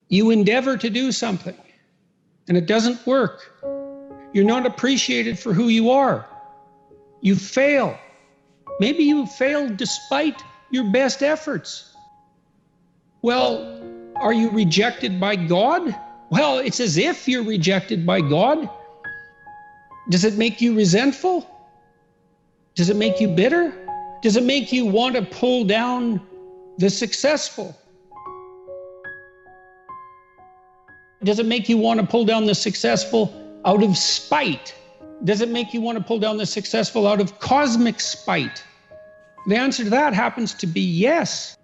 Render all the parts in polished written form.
You endeavor to do something, and it doesn't work. You're not appreciated for who you are. You fail. Maybe you failed despite your best efforts. Well, are you rejected by God? Well, it's as if you're rejected by God. Does it make you resentful? Does it make you bitter? Does it make you want to pull down the successful? Does it make you want to pull down the successful out of spite? Does it make you want to pull down the successful out of cosmic spite? The answer to that happens to be yes.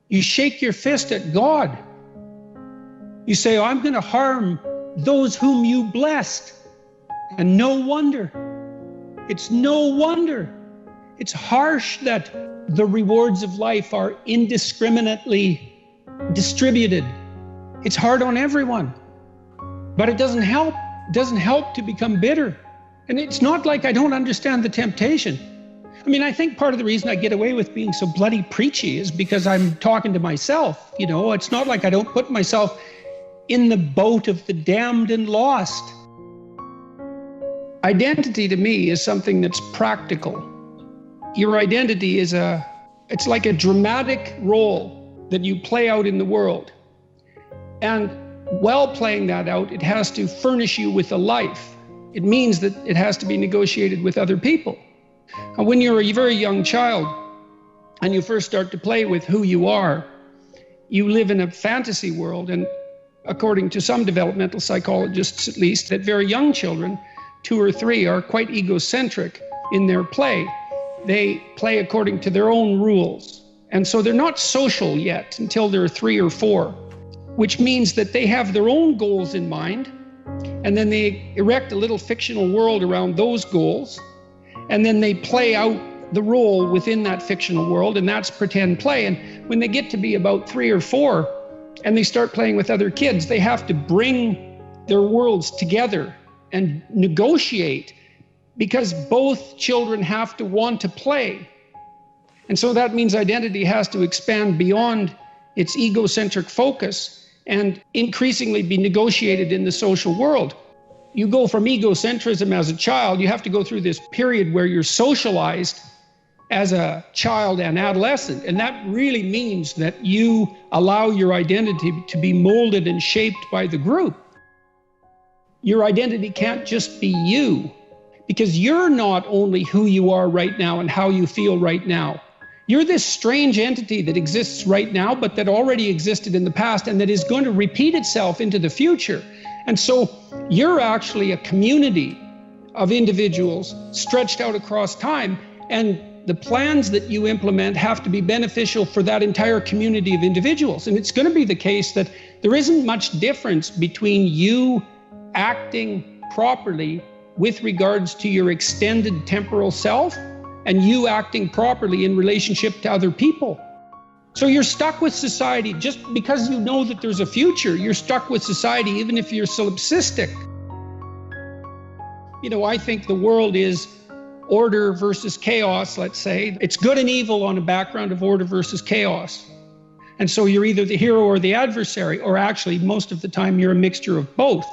You shake your fist at God. You say, I'm going to harm those whom you blessed. And no wonder. It's no wonder. It's harsh that the rewards of life are indiscriminately distributed. It's hard on everyone. But it doesn't help. It doesn't help to become bitter. And it's not like I don't understand the temptation. I mean, I think part of the reason I get away with being so bloody preachy is because I'm talking to myself. You know, it's not like I don't put myself in the boat of the damned and lost. Identity to me is something that's practical. Your identity is it's like a dramatic role that you play out in the world. And while playing that out, it has to furnish you with a life. It means that it has to be negotiated with other people. And when you're a very young child and you first start to play with who you are, you live in a fantasy world. And according to some developmental psychologists, at least, that very young children, 2 or 3, are quite egocentric in their play. They play according to their own rules. And so they're not social yet until they're 3 or 4, which means that they have their own goals in mind. And then they erect a little fictional world around those goals. And then they play out the role within that fictional world, and that's pretend play. And when they get to be about 3 or 4 and they start playing with other kids, they have to bring their worlds together and negotiate, because both children have to want to play. And so that means identity has to expand beyond its egocentric focus and increasingly be negotiated in the social world. You go from egocentrism as a child, you have to go through this period where you're socialized as a child and adolescent. And that really means that you allow your identity to be molded and shaped by the group. Your identity can't just be you, because you're not only who you are right now and how you feel right now. You're this strange entity that exists right now, but that already existed in the past and that is going to repeat itself into the future. And so you're actually a community of individuals stretched out across time, and the plans that you implement have to be beneficial for that entire community of individuals. And it's going to be the case that there isn't much difference between you acting properly with regards to your extended temporal self and you acting properly in relationship to other people. So you're stuck with society just because you know that there's a future. You're stuck with society even if you're solipsistic. You know, I think the world is order versus chaos, let's say. It's good and evil on a background of order versus chaos. And so you're either the hero or the adversary, or actually most of the time you're a mixture of both.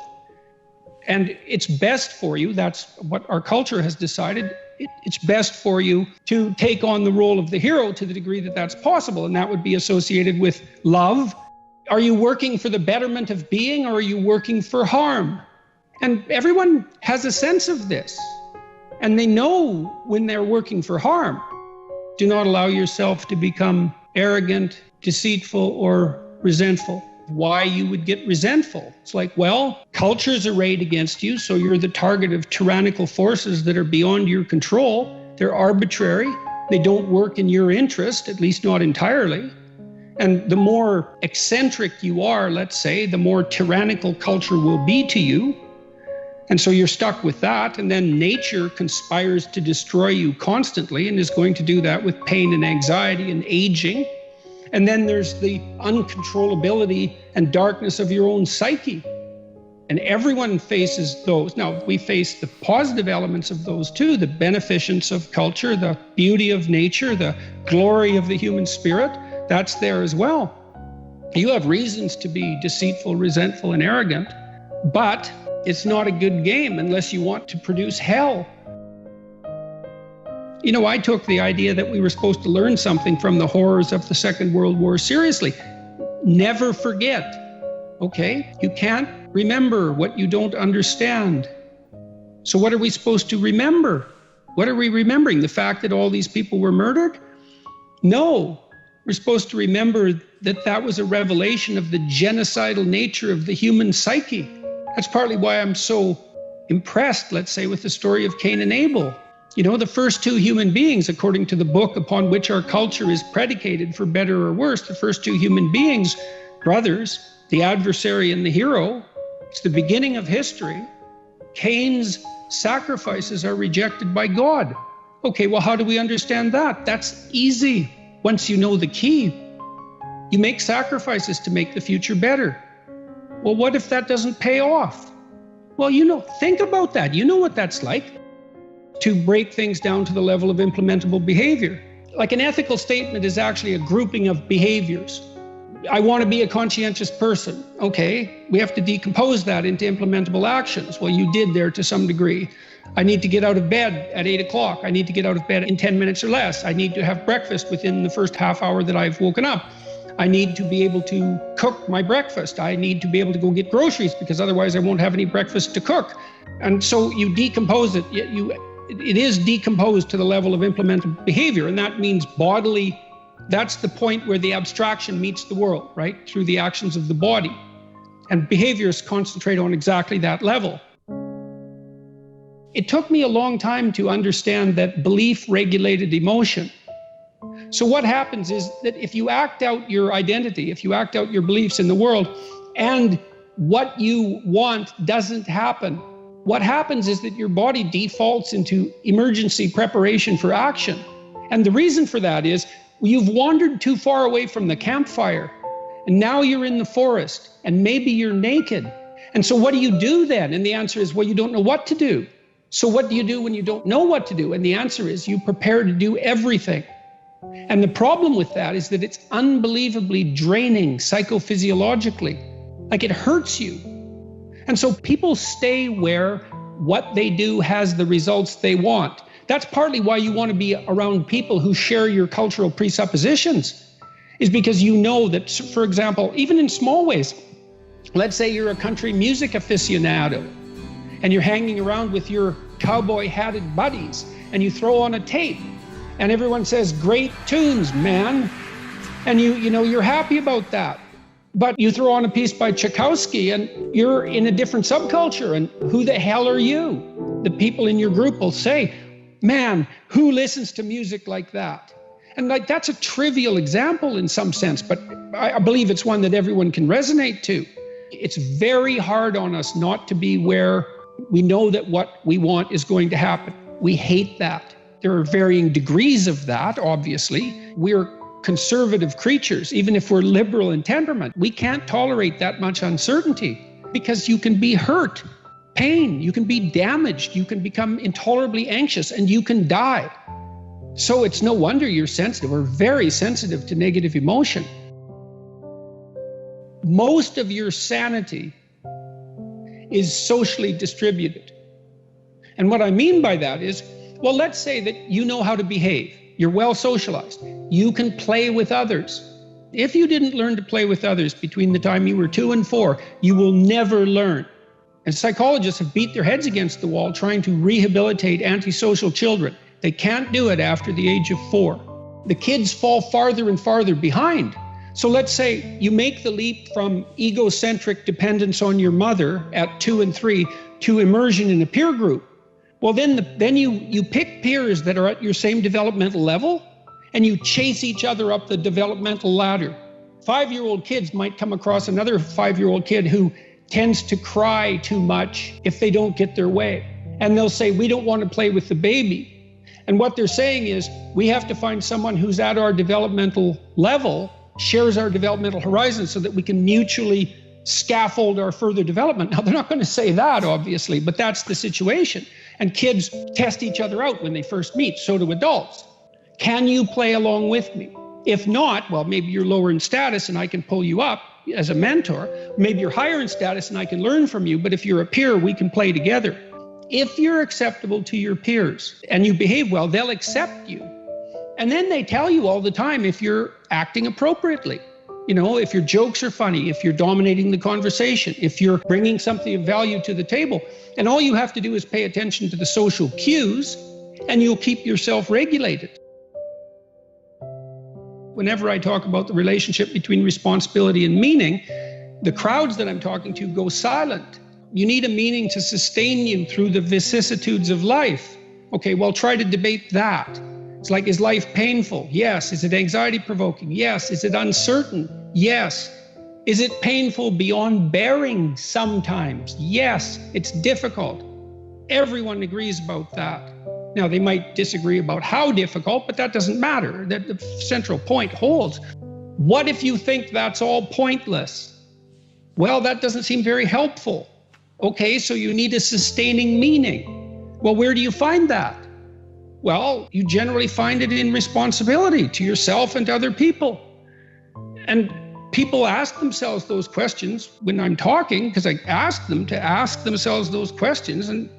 And it's best for you, that's what our culture has decided, it's best for you to take on the role of the hero to the degree that that's possible, and that would be associated with love. Are you working for the betterment of being, or are you working for harm? And everyone has a sense of this, and they know when they're working for harm. Do not allow yourself to become arrogant, deceitful, or resentful. Why you would get resentful? It's like, well, culture's arrayed against you, so you're the target of tyrannical forces that are beyond your control. They're arbitrary. They don't work in your interest, at least not entirely. And the more eccentric you are, let's say, the more tyrannical culture will be to you. And so you're stuck with that. And then nature conspires to destroy you constantly and is going to do that with pain and anxiety and aging. And then there's the uncontrollability and darkness of your own psyche. And everyone faces those. Now, we face the positive elements of those too, the beneficence of culture, the beauty of nature, the glory of the human spirit. That's there as well. You have reasons to be deceitful, resentful, and arrogant, but it's not a good game unless you want to produce hell. I took the idea that we were supposed to learn something from the horrors of the Second World War seriously. Never forget, okay? You can't remember what you don't understand. So what are we supposed to remember? What are we remembering? The fact that all these people were murdered? No. We're supposed to remember that that was a revelation of the genocidal nature of the human psyche. That's partly why I'm so impressed, let's say, with the story of Cain and Abel. The first two human beings, according to the book upon which our culture is predicated for better or worse, the first two human beings, brothers, the adversary and the hero, it's the beginning of history. Cain's sacrifices are rejected by God. Okay, well, how do we understand that? That's easy. Once you know the key, you make sacrifices to make the future better. Well, what if that doesn't pay off? Well, think about that. You know what that's like, to break things down to the level of implementable behavior. Like an ethical statement is actually a grouping of behaviors. I want to be a conscientious person. Okay, we have to decompose that into implementable actions. Well, you did there to some degree. I need to get out of bed at 8 o'clock. I need to get out of bed in 10 minutes or less. I need to have breakfast within the first half hour that I've woken up. I need to be able to cook my breakfast. I need to be able to go get groceries because otherwise I won't have any breakfast to cook. And so you decompose it. It is decomposed to the level of implementable behavior, and that means bodily. That's the point where the abstraction meets the world, right? Through the actions of the body. And behaviors concentrate on exactly that level. It took me a long time to understand that belief regulated emotion. So what happens is that if you act out your identity, if you act out your beliefs in the world, and what you want doesn't happen, what happens is that your body defaults into emergency preparation for action. And the reason for that is you've wandered too far away from the campfire, and now you're in the forest, and maybe you're naked. And so what do you do then? And the answer is, well, you don't know what to do. So what do you do when you don't know what to do? And the answer is you prepare to do everything. And the problem with that is that it's unbelievably draining psychophysiologically. Like, it hurts you. And so people stay where what they do has the results they want. That's partly why you want to be around people who share your cultural presuppositions, is because you know that, for example, even in small ways, let's say you're a country music aficionado and you're hanging around with your cowboy hatted buddies and you throw on a tape and everyone says, great tunes, man. And you're happy about that. But you throw on a piece by Tchaikovsky and you're in a different subculture, and who the hell are you? The people in your group will say, man, who listens to music like that? And that's a trivial example in some sense, but I believe it's one that everyone can resonate to. It's very hard on us not to be where we know that what we want is going to happen. We hate that. There are varying degrees of that, obviously. We're conservative creatures, even if we're liberal in temperament. We can't tolerate that much uncertainty because you can be hurt, pain, you can be damaged, you can become intolerably anxious, and you can die. So it's no wonder you're sensitive, or very sensitive, to negative emotion. Most of your sanity is socially distributed. And what I mean by that is, well, let's say that you know how to behave. You're well socialized. You can play with others. If you didn't learn to play with others between the time you were 2 and 4, you will never learn. And psychologists have beat their heads against the wall trying to rehabilitate antisocial children. They can't do it after the age of 4. The kids fall farther and farther behind. So let's say you make the leap from egocentric dependence on your mother at 2 and 3 to immersion in a peer group. Well, then you pick peers that are at your same developmental level, and you chase each other up the developmental ladder. 5-year-old kids might come across another 5-year-old kid who tends to cry too much if they don't get their way. And they'll say, we don't want to play with the baby. And what they're saying is, we have to find someone who's at our developmental level, shares our developmental horizon, so that we can mutually scaffold our further development. Now, they're not going to say that, obviously, but that's the situation. And kids test each other out when they first meet, so do adults. Can you play along with me? If not, well, maybe you're lower in status and I can pull you up. as a mentor. Maybe you're higher in status and I can learn from you, but if you're a peer, we can play together. If you're acceptable to your peers and you behave well, they'll accept you. And then they tell you all the time if you're acting appropriately. You know, if your jokes are funny, if you're dominating the conversation, if you're bringing something of value to the table. And all you have to do is pay attention to the social cues and you'll keep yourself regulated. Whenever I talk about the relationship between responsibility and meaning, the crowds that I'm talking to go silent. You need a meaning to sustain you through the vicissitudes of life. Okay, well, try to debate that. It's like, is life painful? Yes. Is it anxiety provoking? Yes. Is it uncertain? Yes. Is it painful beyond bearing sometimes? Yes. It's difficult. Everyone agrees about that. Now, they might disagree about how difficult, but that doesn't matter. That the central point holds. What if you think that's all pointless? Well, that doesn't seem very helpful. Okay, so you need a sustaining meaning. Well, where do you find that? Well, you generally find it in responsibility to yourself and to other people. And people ask themselves those questions when I'm talking, because I ask them to ask themselves those questions, and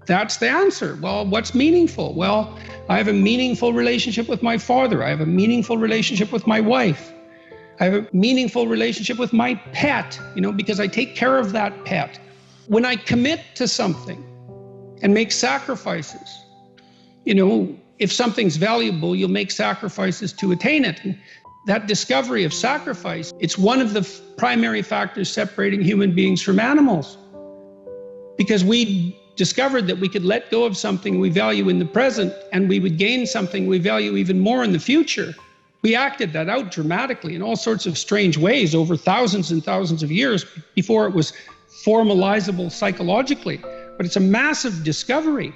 that's the answer. Well, what's meaningful? Well, I have a meaningful relationship with my father. I have a meaningful relationship with my wife. I have a meaningful relationship with my pet, because I take care of that pet. When I commit to something and make sacrifices, if something's valuable, you'll make sacrifices to attain it. And that discovery of sacrifice, it's one of the primary factors separating human beings from animals. Because we discovered that we could let go of something we value in the present and we would gain something we value even more in the future. We acted that out dramatically in all sorts of strange ways over thousands and thousands of years before it was formalizable psychologically. But it's a massive discovery.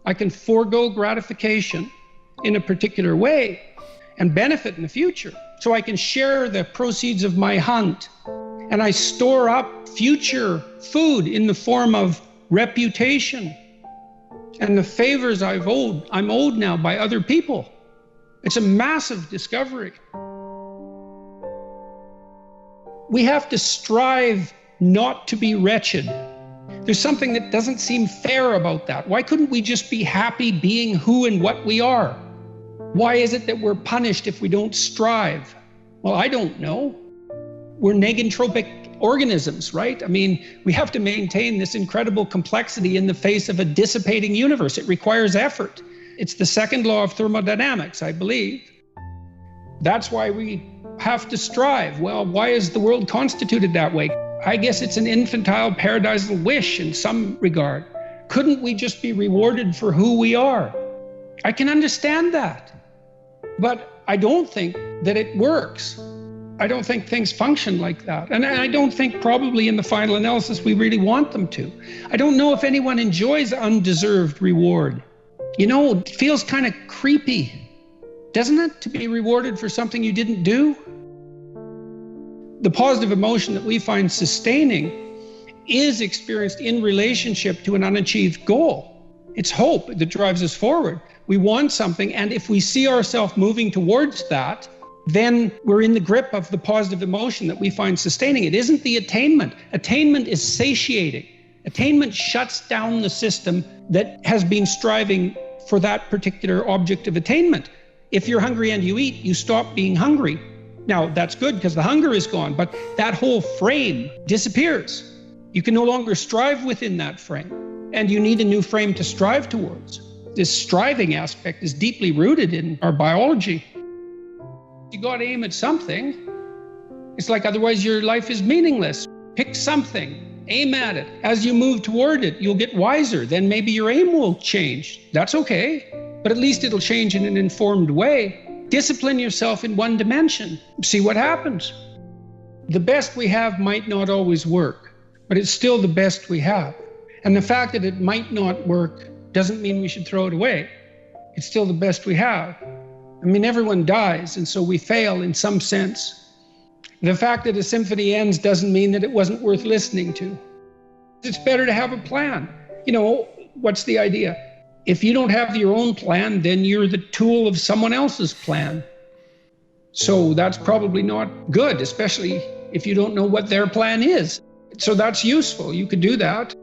I can forego gratification in a particular way and benefit in the future. So I can share the proceeds of my hunt, and I store up future food in the form of reputation and the favors I'm owed now by other people. It's a massive discovery. We have to strive not to be wretched. There's something that doesn't seem fair about that. Why couldn't we just be happy being who and what we are? Why is it that we're punished if we don't strive? Well, I don't know. We're negentropic organisms, right? I mean, we have to maintain this incredible complexity in the face of a dissipating universe. It requires effort. It's the second law of thermodynamics, I believe. That's why we have to strive. Well, why is the world constituted that way? I guess it's an infantile paradisal wish in some regard. Couldn't we just be rewarded for who we are? I can understand that. But I don't think that it works. I don't think things function like that. And I don't think probably in the final analysis we really want them to. I don't know if anyone enjoys undeserved reward. It feels kind of creepy, doesn't it, to be rewarded for something you didn't do? The positive emotion that we find sustaining is experienced in relationship to an unachieved goal. It's hope that drives us forward. We want something, and if we see ourselves moving towards that, then we're in the grip of the positive emotion that we find sustaining. It isn't the attainment. Attainment is satiating. Attainment shuts down the system that has been striving for that particular object of attainment. If you're hungry and you eat, you stop being hungry. Now, that's good because the hunger is gone, but that whole frame disappears. You can no longer strive within that frame, and you need a new frame to strive towards. This striving aspect is deeply rooted in our biology. You got to aim at something. It's like otherwise your life is meaningless. Pick something, aim at it. As you move toward it, you'll get wiser. Then maybe your aim will change. That's okay, but at least it'll change in an informed way. Discipline yourself in one dimension. See what happens. The best we have might not always work, but it's still the best we have. And the fact that it might not work doesn't mean we should throw it away. It's still the best we have. I mean, everyone dies, and so we fail in some sense. The fact that a symphony ends doesn't mean that it wasn't worth listening to. It's better to have a plan. What's the idea? If you don't have your own plan, then you're the tool of someone else's plan. So that's probably not good, especially if you don't know what their plan is. So that's useful. You could do that.